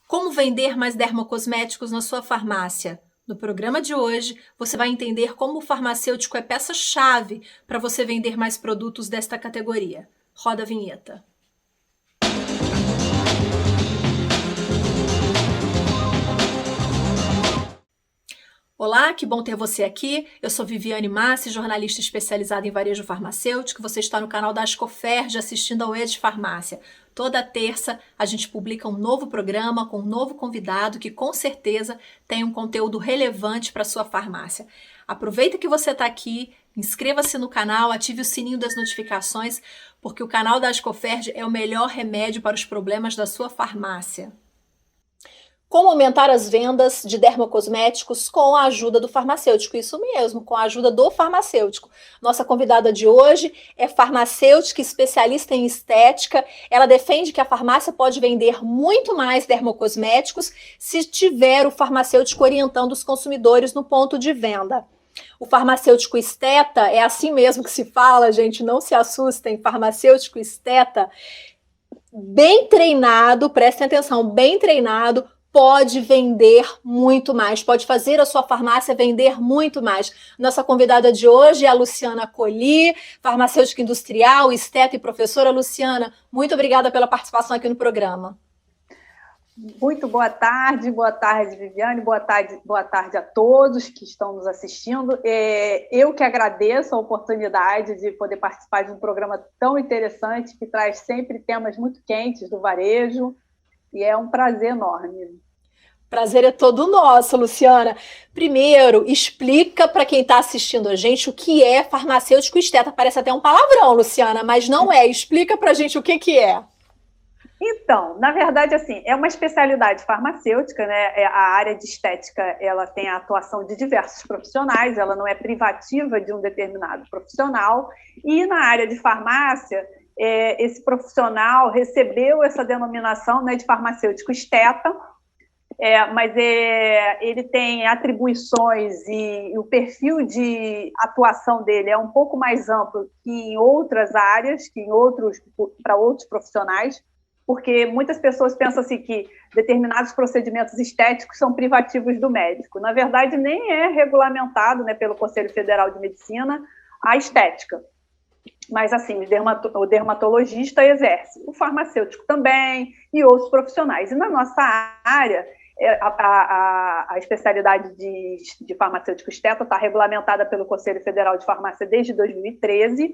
Como vender mais dermocosméticos na sua farmácia? No programa de hoje, você vai entender como o farmacêutico é peça-chave para você vender mais produtos desta categoria. Roda a vinheta. Olá, que bom ter você aqui. Eu sou Viviane Massi, jornalista especializada em varejo farmacêutico. Você está no canal da Ascoferj assistindo ao Ed Farmácia. Toda terça a gente publica um novo programa com um novo convidado que com certeza tem um conteúdo relevante para a sua farmácia. Aproveita que você está aqui, inscreva-se no canal, ative o sininho das notificações, porque o canal da Ascoferj é o melhor remédio para os problemas da sua farmácia. Como aumentar as vendas de dermocosméticos com a ajuda do farmacêutico? Isso mesmo, com a ajuda do farmacêutico. Nossa convidada de hoje é farmacêutica, especialista em estética. Ela defende que a farmácia pode vender muito mais dermocosméticos se tiver o farmacêutico orientando os consumidores no ponto de venda. O farmacêutico esteta, é assim mesmo que se fala, gente, não se assustem, farmacêutico esteta, bem treinado, prestem atenção, bem treinado, pode vender muito mais, pode fazer a sua farmácia vender muito mais. Nossa convidada de hoje é a Luciana Colli, farmacêutica industrial, esteta e professora. Luciana, muito obrigada pela participação aqui no programa. Muito boa tarde, Viviane, boa tarde a todos que estão nos assistindo. Eu que agradeço a oportunidade de poder participar de um programa tão interessante, que traz sempre temas muito quentes do varejo, e é um prazer enorme. Prazer é todo nosso, Luciana. Primeiro, explica para quem está assistindo a gente o que é farmacêutico esteta. Parece até um palavrão, Luciana, mas não é. Explica para a gente o que é. Então, na verdade, assim, é uma especialidade farmacêutica, né? A área de estética, ela tem a atuação de diversos profissionais, ela não é privativa de um determinado profissional, e na área de farmácia, esse profissional recebeu essa denominação, né, de farmacêutico esteta, mas ele tem atribuições e o perfil de atuação dele é um pouco mais amplo que em outras áreas, para outros profissionais, porque muitas pessoas pensam assim que determinados procedimentos estéticos são privativos do médico. Na verdade, nem é regulamentado, né, pelo Conselho Federal de Medicina a estética. Mas, assim, o dermatologista exerce, o farmacêutico também e outros profissionais. E na nossa área, a especialidade de farmacêutico esteta está regulamentada pelo Conselho Federal de Farmácia desde 2013,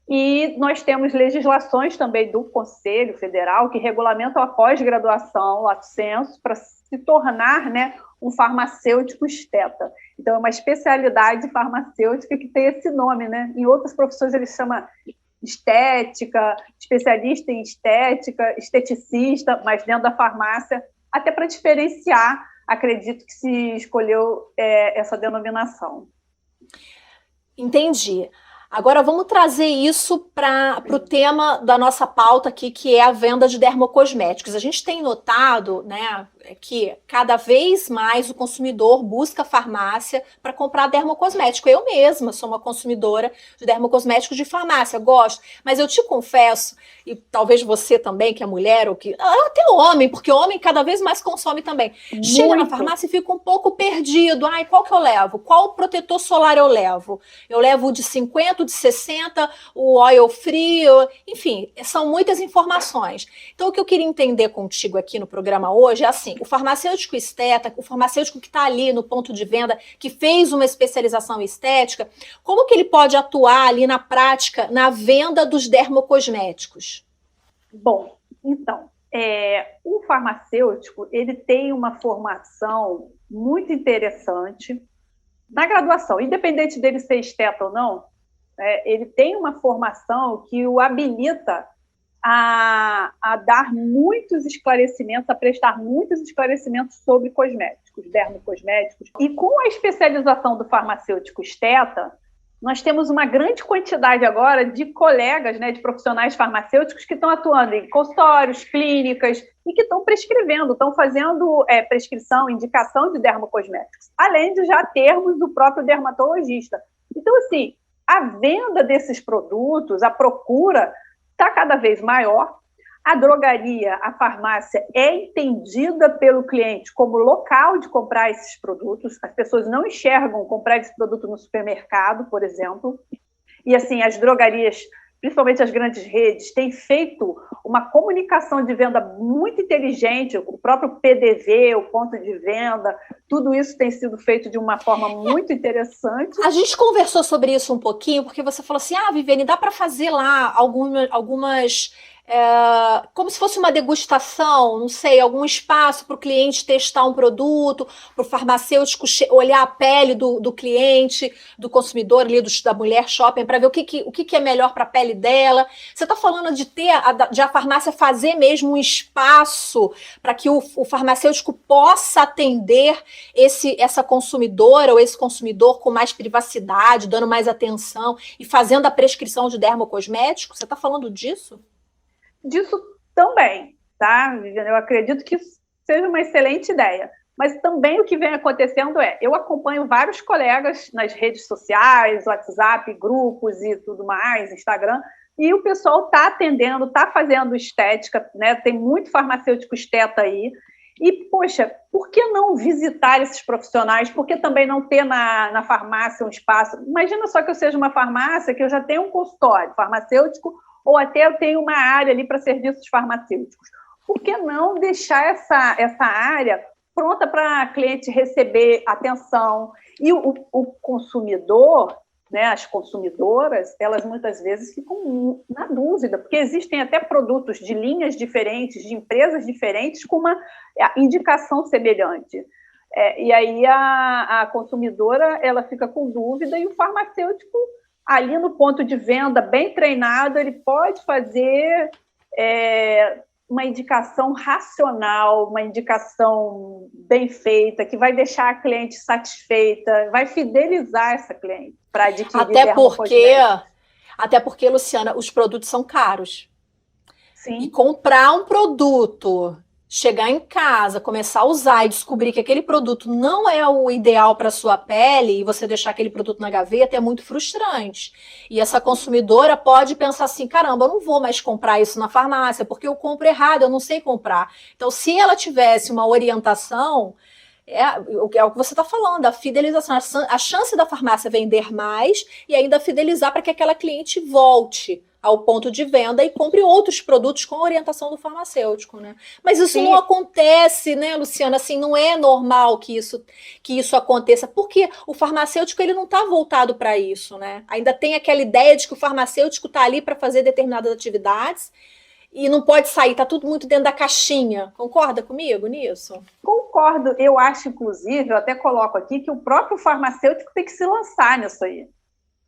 e nós temos legislações também do Conselho Federal que regulamentam a pós-graduação, lato sensu, para se tornar, né, um farmacêutico esteta. Então, é uma especialidade farmacêutica que tem esse nome, né? Em outras profissões, eles chamam estética, especialista em estética, esteticista, mas dentro da farmácia, até para diferenciar, acredito que se escolheu essa denominação. Entendi. Agora vamos trazer isso para o tema da nossa pauta aqui, que é a venda de dermocosméticos. A gente tem notado, né, que cada vez mais o consumidor busca farmácia para comprar dermocosmético. Eu mesma sou uma consumidora de dermocosméticos de farmácia, gosto, mas eu te confesso, e talvez você também, que é mulher, ou que até homem, porque homem cada vez mais consome também. Muito. Chega na farmácia e fica um pouco perdido. Ai, qual que eu levo? Qual protetor solar eu levo? Eu levo o de 50, o de 60, o oil free, enfim, são muitas informações. Então, o que eu queria entender contigo aqui no programa hoje é assim: o farmacêutico esteta, o farmacêutico que está ali no ponto de venda, que fez uma especialização em estética, como que ele pode atuar ali na prática, na venda dos dermocosméticos? Bom, então, o farmacêutico, ele tem uma formação muito interessante na graduação, independente dele ser esteta ou não, ele tem uma formação que o habilita a dar muitos esclarecimentos, a prestar muitos esclarecimentos sobre cosméticos, dermocosméticos. E com a especialização do farmacêutico esteta, nós temos uma grande quantidade agora de colegas, né, de profissionais farmacêuticos que estão atuando em consultórios, clínicas, e que estão prescrevendo, estão fazendo prescrição, indicação de dermocosméticos, além de já termos o próprio dermatologista. Então, assim, a venda desses produtos, a procura está cada vez maior, A drogaria, a farmácia é entendida pelo cliente como local de comprar esses produtos. As pessoas não enxergam comprar esse produto no supermercado, por exemplo. E, assim, as drogarias, principalmente as grandes redes, têm feito uma comunicação de venda muito inteligente, o próprio PDV, o ponto de venda, tudo isso tem sido feito de uma forma muito interessante. A gente conversou sobre isso um pouquinho, porque você falou assim, Viviane, dá para fazer lá algumas como se fosse uma degustação, não sei, algum espaço para o cliente testar um produto, para o farmacêutico olhar a pele do cliente, do consumidor ali, da mulher shopping, para ver o que é melhor para a pele dela. Você está falando de a farmácia fazer mesmo um espaço para que o farmacêutico possa atender essa consumidora ou esse consumidor com mais privacidade, dando mais atenção e fazendo a prescrição de dermocosmético? Você está falando disso? Disso também, tá, Viviane? Eu acredito que isso seja uma excelente ideia. Mas também o que vem acontecendo eu acompanho vários colegas nas redes sociais, WhatsApp, grupos e tudo mais, Instagram, e o pessoal está atendendo, está fazendo estética, né? Tem muito farmacêutico esteta aí. E, poxa, por que não visitar esses profissionais? Por que também não ter na farmácia um espaço? Imagina só que eu seja uma farmácia, que eu já tenho um consultório farmacêutico, ou até eu tenho uma área ali para serviços farmacêuticos. Por que não deixar essa área pronta para a cliente receber atenção? E o consumidor, né, as consumidoras, elas muitas vezes ficam na dúvida, porque existem até produtos de linhas diferentes, de empresas diferentes, com uma indicação semelhante. E aí a consumidora ela fica com dúvida e o farmacêutico, ali no ponto de venda, bem treinado, ele pode fazer uma indicação racional, uma indicação bem feita, que vai deixar a cliente satisfeita, vai fidelizar essa cliente para adquirir dermocosméticos. Até porque, Luciana, os produtos são caros. Sim. E comprar um produto, chegar em casa, começar a usar e descobrir que aquele produto não é o ideal para a sua pele e você deixar aquele produto na gaveta é muito frustrante. E essa consumidora pode pensar assim, caramba, eu não vou mais comprar isso na farmácia porque eu compro errado, eu não sei comprar. Então, se ela tivesse uma orientação, é o que você está falando, a fidelização, a chance da farmácia vender mais e ainda fidelizar para que aquela cliente volte ao ponto de venda e compre outros produtos com a orientação do farmacêutico, né? Mas isso Sim. não acontece, né, Luciana? Assim, não é normal que isso aconteça, porque o farmacêutico ele não está voltado para isso, né? Ainda tem aquela ideia de que o farmacêutico está ali para fazer determinadas atividades e não pode sair, está tudo muito dentro da caixinha. Concorda comigo nisso? Concordo. Eu acho, inclusive, eu até coloco aqui que o próprio farmacêutico tem que se lançar nisso aí.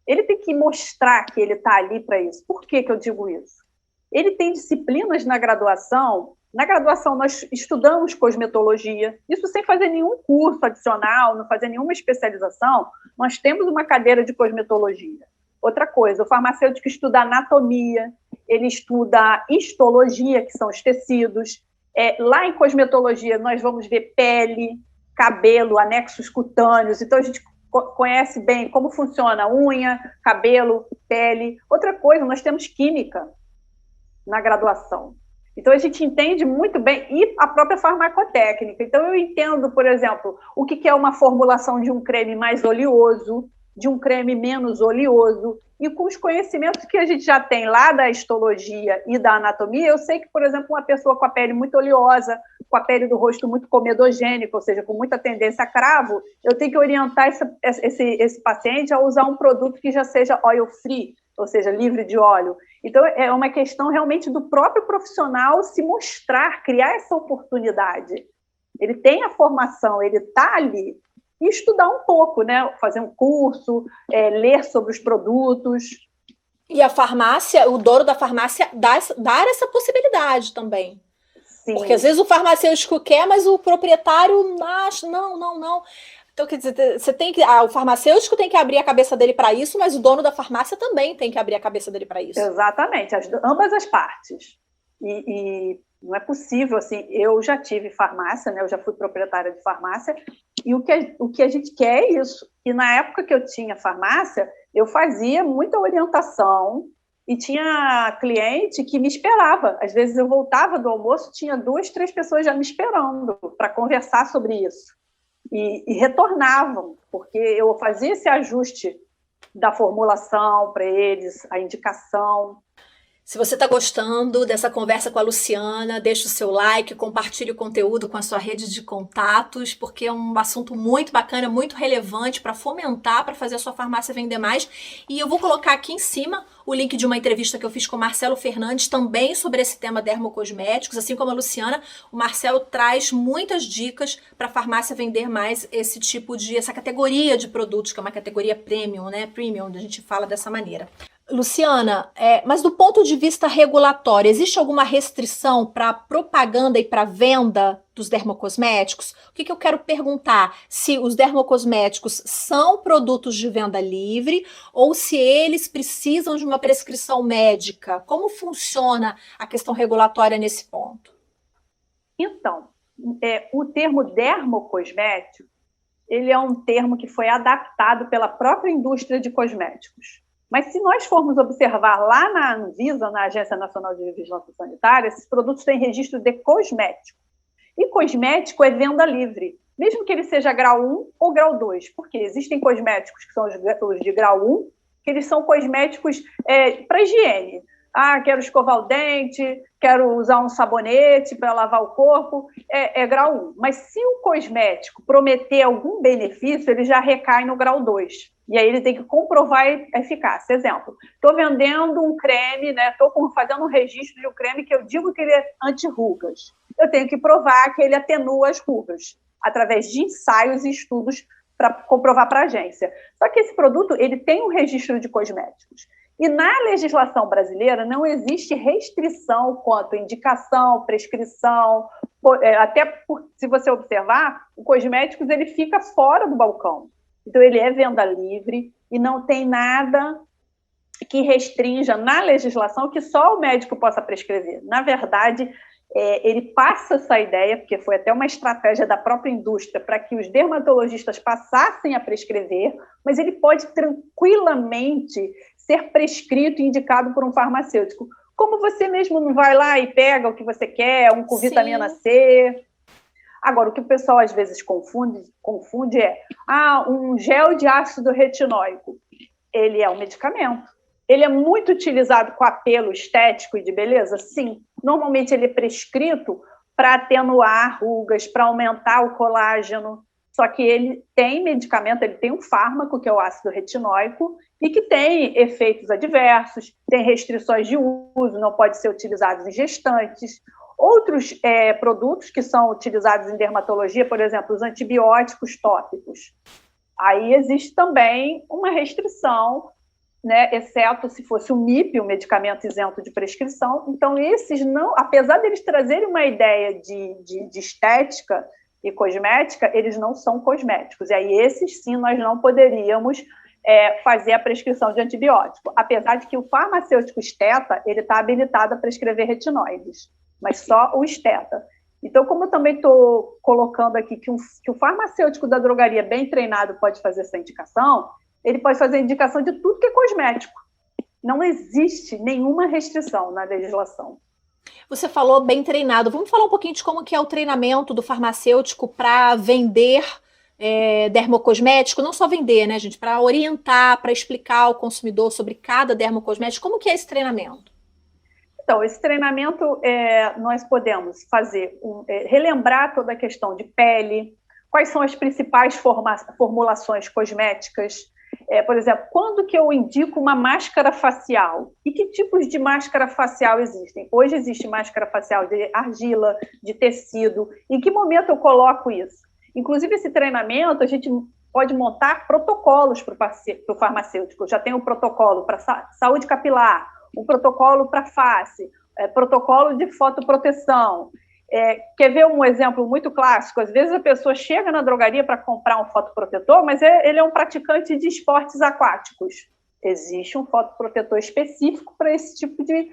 Ele tem que mostrar que ele está ali para isso. Por que eu digo isso? Ele tem disciplinas na graduação. Na graduação, nós estudamos cosmetologia. Isso sem fazer nenhum curso adicional, não fazer nenhuma especialização. Nós temos uma cadeira de cosmetologia. Outra coisa, o farmacêutico estuda anatomia, ele estuda histologia, que são os tecidos. Lá em cosmetologia, nós vamos ver pele, cabelo, anexos cutâneos. Então, a gente conhece bem como funciona unha, cabelo, pele. Outra coisa, nós temos química na graduação. Então, a gente entende muito bem, e a própria farmacotécnica. Então, eu entendo, por exemplo, o que é uma formulação de um creme mais oleoso, de um creme menos oleoso, e com os conhecimentos que a gente já tem lá da histologia e da anatomia, eu sei que, por exemplo, uma pessoa com a pele muito oleosa, com a pele do rosto muito comedogênica, ou seja, com muita tendência a cravo, eu tenho que orientar esse paciente a usar um produto que já seja oil free, ou seja, livre de óleo. Então, é uma questão realmente do próprio profissional se mostrar, criar essa oportunidade. Ele tem a formação, ele está ali, e estudar um pouco, né? Fazer um curso, ler sobre os produtos. E a farmácia, o dono da farmácia, dar essa possibilidade também. Sim. Porque às vezes o farmacêutico quer, mas o proprietário acha, não. Então, quer dizer, o farmacêutico tem que abrir a cabeça dele para isso, mas o dono da farmácia também tem que abrir a cabeça dele para isso. Exatamente, ambas as partes. E não é possível, assim, eu já tive farmácia, né? Eu já fui proprietária de farmácia, e o que a gente quer é isso. E na época que eu tinha farmácia, eu fazia muita orientação, E tinha cliente que me esperava. Às vezes eu voltava do almoço, tinha 2, 3 pessoas já me esperando para conversar sobre isso. E retornavam, porque eu fazia esse ajuste da formulação para eles, a indicação. Se você está gostando dessa conversa com a Luciana, deixe o seu like, compartilhe o conteúdo com a sua rede de contatos, porque é um assunto muito bacana, muito relevante para fomentar, para fazer a sua farmácia vender mais. E eu vou colocar aqui em cima o link de uma entrevista que eu fiz com o Marcelo Fernandes, também sobre esse tema dermocosméticos. Assim como a Luciana, o Marcelo traz muitas dicas para a farmácia vender mais essa categoria de produtos, que é uma categoria premium, né? Premium, onde a gente fala dessa maneira. Luciana, mas do ponto de vista regulatório, existe alguma restrição para propaganda e para venda dos dermocosméticos? O que eu quero perguntar? Se os dermocosméticos são produtos de venda livre ou se eles precisam de uma prescrição médica? Como funciona a questão regulatória nesse ponto? Então, o termo dermocosmético, ele é um termo que foi adaptado pela própria indústria de cosméticos. Mas se nós formos observar lá na Anvisa, na Agência Nacional de Vigilância Sanitária, esses produtos têm registro de cosmético. E cosmético é venda livre, mesmo que ele seja grau 1 ou grau 2, porque existem cosméticos que são os de grau 1, que eles são cosméticos para higiene. Quero escovar o dente, quero usar um sabonete para lavar o corpo, é grau 1. Mas se o cosmético prometer algum benefício, ele já recai no grau 2. E aí ele tem que comprovar a eficácia. Exemplo, estou vendendo um creme, estou fazendo um registro de um creme que eu digo que ele é anti-rugas. Eu tenho que provar que ele atenua as rugas, através de ensaios e estudos para comprovar para a agência. Só que esse produto ele tem um registro de cosméticos. E na legislação brasileira não existe restrição quanto à indicação, prescrição, se você observar, o cosméticos ele fica fora do balcão. Então, ele é venda livre e não tem nada que restrinja na legislação que só o médico possa prescrever. Na verdade, ele passa essa ideia, porque foi até uma estratégia da própria indústria para que os dermatologistas passassem a prescrever, mas ele pode tranquilamente ser prescrito e indicado por um farmacêutico. Como você mesmo não vai lá e pega o que você quer, com vitamina C. Agora, o que o pessoal às vezes confunde é um gel de ácido retinóico. Ele é um medicamento. Ele é muito utilizado com apelo estético e de beleza? Sim. Normalmente ele é prescrito para atenuar rugas, para aumentar o colágeno. Só que ele tem medicamento, ele tem um fármaco, que é o ácido retinóico, e que tem efeitos adversos, tem restrições de uso, não pode ser utilizado em gestantes. Outros produtos que são utilizados em dermatologia, por exemplo, os antibióticos tópicos. Aí existe também uma restrição, exceto se fosse o MIP, o medicamento isento de prescrição. Então, esses não, apesar deles trazerem uma ideia de estética e cosmética, eles não são cosméticos. E aí, esses sim, nós não poderíamos fazer a prescrição de antibiótico. Apesar de que o farmacêutico esteta, ele está habilitado a prescrever retinóides, mas só o esteta. Então, como eu também estou colocando aqui que o farmacêutico da drogaria bem treinado pode fazer essa indicação, ele pode fazer a indicação de tudo que é cosmético. Não existe nenhuma restrição na legislação. Você falou bem treinado. Vamos falar um pouquinho de como que é o treinamento do farmacêutico para vender dermocosmético, não só vender, né, gente? Para orientar, para explicar ao consumidor sobre cada dermocosmético. Como que é esse treinamento? Então, esse treinamento, nós podemos fazer, relembrar toda a questão de pele, quais são as principais formulações cosméticas. Por exemplo, quando que eu indico uma máscara facial? E que tipos de máscara facial existem? Hoje existe máscara facial de argila, de tecido. Em que momento eu coloco isso? Inclusive, esse treinamento, a gente pode montar protocolos para o farmacêutico. Já tem um protocolo para saúde capilar, um protocolo para face, protocolo de fotoproteção. Quer ver um exemplo muito clássico? Às vezes a pessoa chega na drogaria para comprar um fotoprotetor, mas ele é um praticante de esportes aquáticos. Existe um fotoprotetor específico para esse tipo de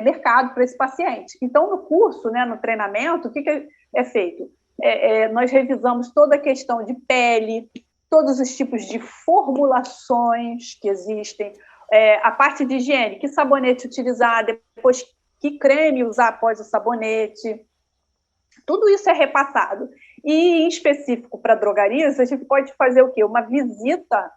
mercado, para esse paciente. Então, no curso, no treinamento, o que é feito? Nós revisamos toda a questão de pele, todos os tipos de formulações que existem, A parte de higiene, que sabonete utilizar, depois que creme usar após o sabonete. Tudo isso é repassado. E, em específico, para drogarias, a gente pode fazer o quê? Uma visita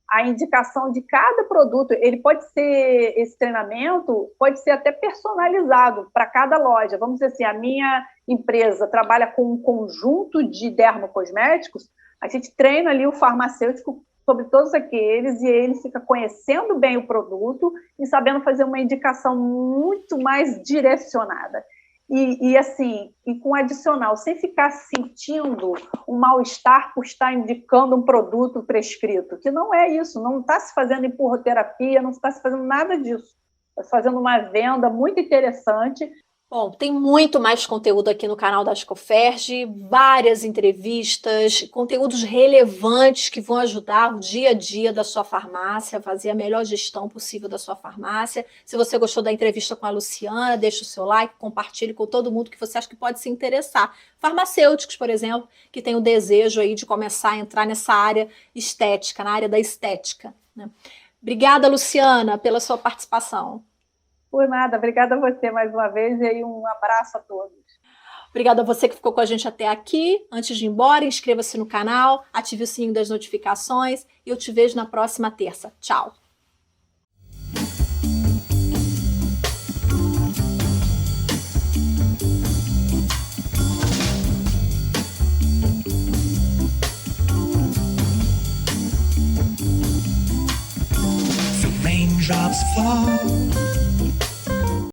à indicação de cada produto. Ele pode ser, esse treinamento pode ser até personalizado para cada loja. Vamos dizer assim, a minha empresa trabalha com um conjunto de dermocosméticos, a gente treina ali o farmacêutico sobre todos aqueles e ele fica conhecendo bem o produto e sabendo fazer uma indicação muito mais direcionada. E assim, e com adicional, sem ficar sentindo um mal-estar por estar indicando um produto prescrito, que não é isso, não está se fazendo empurroterapia, não está se fazendo nada disso. Está se fazendo uma venda muito interessante. Bom, tem muito mais conteúdo aqui no canal da Ascoferj, várias entrevistas, conteúdos relevantes que vão ajudar o dia a dia da sua farmácia, a fazer a melhor gestão possível da sua farmácia. Se você gostou da entrevista com a Luciana, deixa o seu like, compartilhe com todo mundo que você acha que pode se interessar. Farmacêuticos, por exemplo, que têm o desejo aí de começar a entrar nessa área estética, na área da estética, né? Obrigada, Luciana, pela sua participação. Por nada, obrigada a você mais uma vez e aí um abraço a todos. Obrigada a você que ficou com a gente até aqui. Antes de ir embora, inscreva-se no canal, ative o sininho das notificações e eu te vejo na próxima terça. Tchau! Raindrops fall